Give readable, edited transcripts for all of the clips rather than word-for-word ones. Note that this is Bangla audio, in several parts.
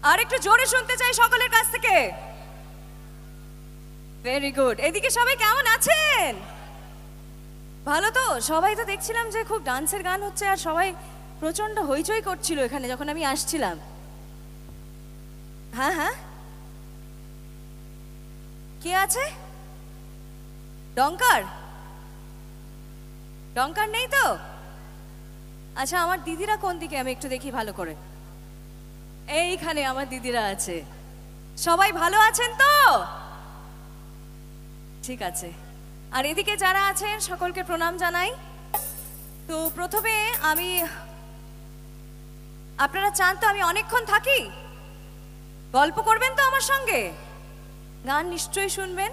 আর একটু জোরে শুনতে চাই সকলের কাছ থেকে। Very good. এদিকে সবাই কেমন আছেন? ভালো তো? সবাই তো দেখছিলাম যে খুব ডান্সের গান হচ্ছে আর সবাই প্রচন্ড হইচই করছিল এখানে যখন আমি আসছিলাম। হ্যাঁ হ্যাঁ, কে আছে? ডঙ্কার? ডঙ্কার নেই তো? আচ্ছা, আমার দিদিরা কোন দিকে আমি একটু দেখি ভালো করে। এইখানে আমার দিদিরা আছে। সবাই ভালো আছেন তো? ঠিক আছে। আর এদিকে যারা আছেন সকলকে প্রণাম জানাই। তো প্রথমে আমি, আপনারা চান তো আমি অনেকক্ষণ থাকি? গল্প করবেন তো আমার সঙ্গে? গান নিশ্চয়ই শুনবেন?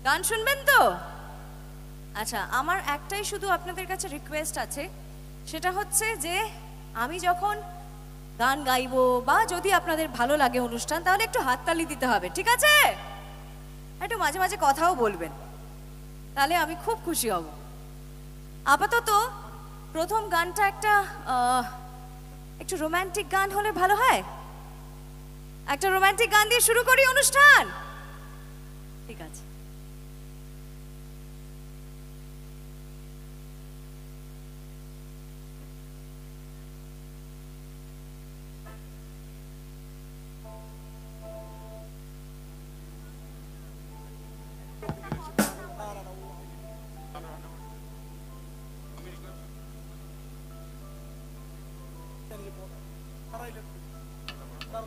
গান শুনবেন তো? আচ্ছা, আমার একটাই শুধু আপনাদের কাছে রিকোয়েস্ট আছে, সেটা হচ্ছে যে আমি যখন গান গাইবো বা যদি আপনাদের ভালো লাগে অনুষ্ঠান, তাহলে একটু হাততালি দিতে হবে, ঠিক আছে? একটু মাঝে মাঝে কথাও বলবেন, তাহলে আমি খুব খুশি হব। আপাতত প্রথম গানটা একটু রোমান্টিক গান হলে ভালো হয়। একটা রোমান্টিক গান দিয়ে শুরু করি অনুষ্ঠান, ঠিক আছে? Para